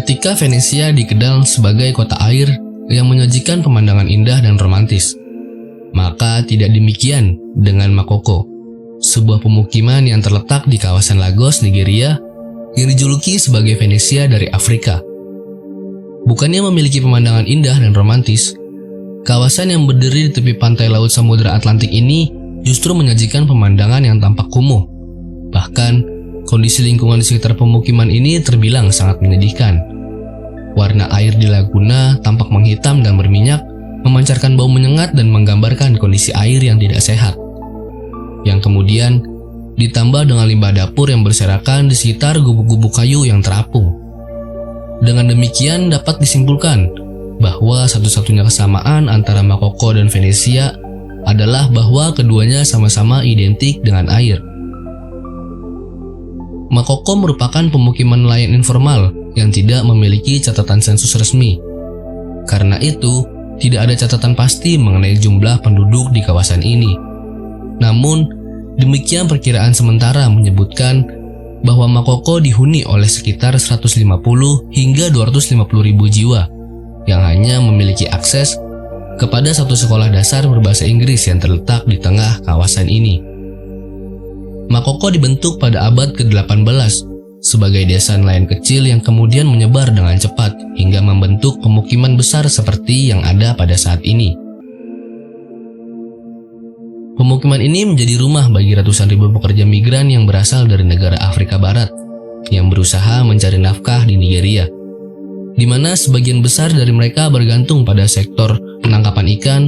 Ketika Venesia dikenal sebagai kota air yang menyajikan pemandangan indah dan romantis, maka tidak demikian dengan Makoko, sebuah pemukiman yang terletak di kawasan Lagos, Nigeria, yang dijuluki sebagai Venesia dari Afrika. Bukannya memiliki pemandangan indah dan romantis, kawasan yang berdiri di tepi pantai laut Samudra Atlantik ini justru menyajikan pemandangan yang tampak kumuh. Bahkan, kondisi lingkungan di sekitar pemukiman ini terbilang sangat menyedihkan. Warna air di laguna tampak menghitam dan berminyak, memancarkan bau menyengat dan menggambarkan kondisi air yang tidak sehat. Yang kemudian ditambah dengan limbah dapur yang berserakan di sekitar gubuk-gubuk kayu yang terapung. Dengan demikian dapat disimpulkan bahwa satu-satunya kesamaan antara Makoko dan Venesia adalah bahwa keduanya sama-sama identik dengan air. Makoko merupakan pemukiman nelayan informal yang tidak memiliki catatan sensus resmi. Karena itu, tidak ada catatan pasti mengenai jumlah penduduk di kawasan ini. Namun, demikian perkiraan sementara menyebutkan bahwa Makoko dihuni oleh sekitar 150 hingga 250 ribu jiwa yang hanya memiliki akses kepada satu sekolah dasar berbahasa Inggris yang terletak di tengah kawasan ini. Makoko dibentuk pada abad ke-18 sebagai desa nelayan kecil yang kemudian menyebar dengan cepat hingga membentuk pemukiman besar seperti yang ada pada saat ini. Pemukiman ini menjadi rumah bagi ratusan ribu pekerja migran yang berasal dari negara Afrika Barat yang berusaha mencari nafkah di Nigeria, di mana sebagian besar dari mereka bergantung pada sektor penangkapan ikan.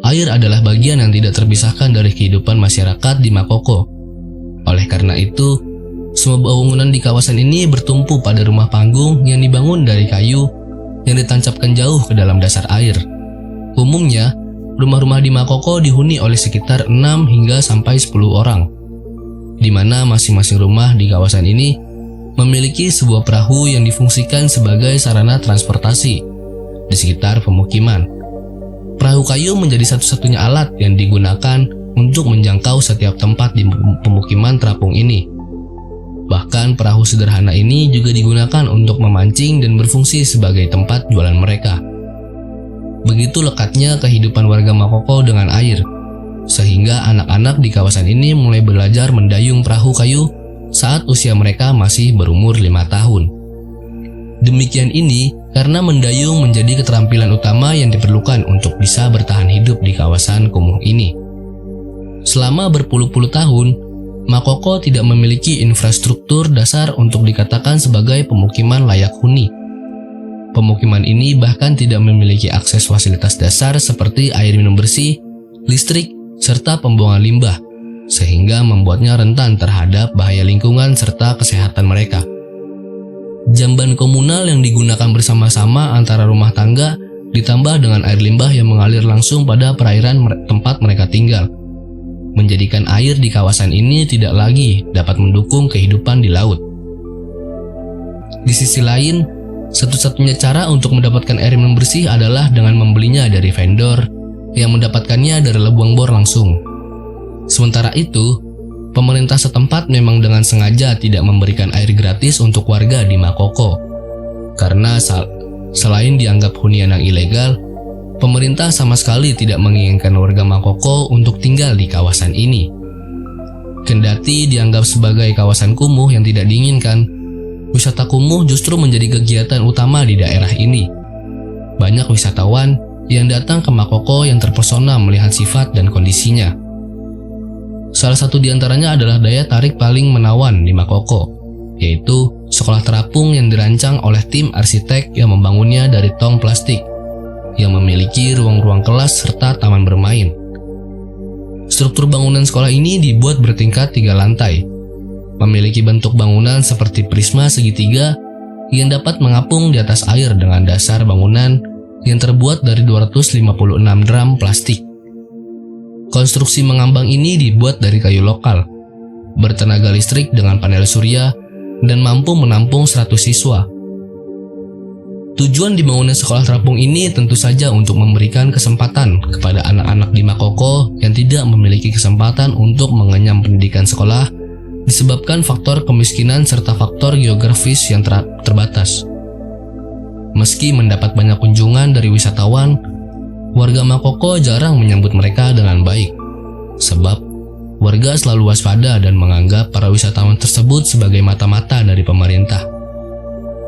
Air adalah bagian yang tidak terpisahkan dari kehidupan masyarakat di Makoko. Oleh karena itu, semua bangunan di kawasan ini bertumpu pada rumah panggung yang dibangun dari kayu yang ditancapkan jauh ke dalam dasar air. Umumnya, rumah-rumah di Makoko dihuni oleh sekitar 6 hingga sampai 10 orang, di mana masing-masing rumah di kawasan ini memiliki sebuah perahu yang difungsikan sebagai sarana transportasi di sekitar pemukiman. Perahu kayu menjadi satu-satunya alat yang digunakan untuk menjangkau setiap tempat di pemukiman terapung ini. Bahkan perahu sederhana ini juga digunakan untuk memancing dan berfungsi sebagai tempat jualan mereka. Begitu lekatnya kehidupan warga Makoko dengan air, sehingga anak-anak di kawasan ini mulai belajar mendayung perahu kayu saat usia mereka masih berumur 5 tahun. Demikian ini karena mendayung menjadi keterampilan utama yang diperlukan untuk bisa bertahan hidup di kawasan kumuh ini. Selama berpuluh-puluh tahun, Makoko tidak memiliki infrastruktur dasar untuk dikatakan sebagai pemukiman layak huni. Pemukiman ini bahkan tidak memiliki akses fasilitas dasar seperti air minum bersih, listrik, serta pembuangan limbah, sehingga membuatnya rentan terhadap bahaya lingkungan serta kesehatan mereka. Jamban komunal yang digunakan bersama-sama antara rumah tangga ditambah dengan air limbah yang mengalir langsung pada perairan tempat mereka tinggal, menjadikan air di kawasan ini tidak lagi dapat mendukung kehidupan di laut. Di sisi lain, satu-satunya cara untuk mendapatkan air minum bersih adalah dengan membelinya dari vendor yang mendapatkannya dari lubang bor langsung. Sementara itu, pemerintah setempat memang dengan sengaja tidak memberikan air gratis untuk warga di Makoko. Karena selain dianggap hunian yang ilegal, pemerintah sama sekali tidak menginginkan warga Makoko untuk tinggal di kawasan ini. Kendati dianggap sebagai kawasan kumuh yang tidak diinginkan, wisata kumuh justru menjadi kegiatan utama di daerah ini. Banyak wisatawan yang datang ke Makoko yang terpesona melihat sifat dan kondisinya. Salah satu di antaranya adalah daya tarik paling menawan di Makoko, yaitu sekolah terapung yang dirancang oleh tim arsitek yang membangunnya dari tong plastik, yang memiliki ruang-ruang kelas serta taman bermain. Struktur bangunan sekolah ini dibuat bertingkat 3 lantai, memiliki bentuk bangunan seperti prisma segitiga yang dapat mengapung di atas air dengan dasar bangunan yang terbuat dari 256 drum plastik. Konstruksi mengambang ini dibuat dari kayu lokal, bertenaga listrik dengan panel surya, dan mampu menampung 100 siswa. Tujuan dibangunnya sekolah terapung ini tentu saja untuk memberikan kesempatan kepada anak-anak di Makoko yang tidak memiliki kesempatan untuk mengenyam pendidikan sekolah disebabkan faktor kemiskinan serta faktor geografis yang terbatas. Meski mendapat banyak kunjungan dari wisatawan, warga Makoko jarang menyambut mereka dengan baik. Sebab warga selalu waspada dan menganggap para wisatawan tersebut sebagai mata-mata dari pemerintah.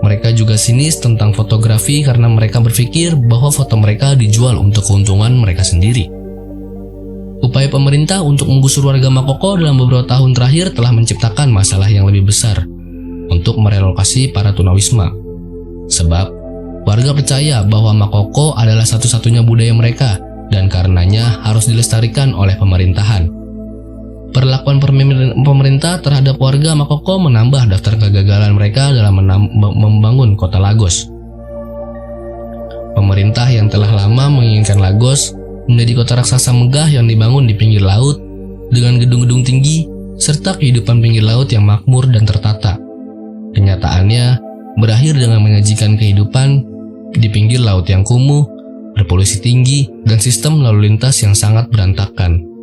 Mereka juga sinis tentang fotografi karena mereka berpikir bahwa foto mereka dijual untuk keuntungan mereka sendiri. Upaya pemerintah untuk menggusur warga Makoko dalam beberapa tahun terakhir telah menciptakan masalah yang lebih besar untuk merelokasi para tunawisma. Sebab warga percaya bahwa Makoko adalah satu-satunya budaya mereka dan karenanya harus dilestarikan oleh pemerintahan. Perlakuan pemerintah terhadap warga Makoko menambah daftar kegagalan mereka dalam membangun kota Lagos. Pemerintah yang telah lama menginginkan Lagos menjadi kota raksasa megah yang dibangun di pinggir laut dengan gedung-gedung tinggi serta kehidupan pinggir laut yang makmur dan tertata. Kenyataannya berakhir dengan menyajikan kehidupan di pinggir laut yang kumuh, berpolusi tinggi, dan sistem lalu lintas yang sangat berantakan.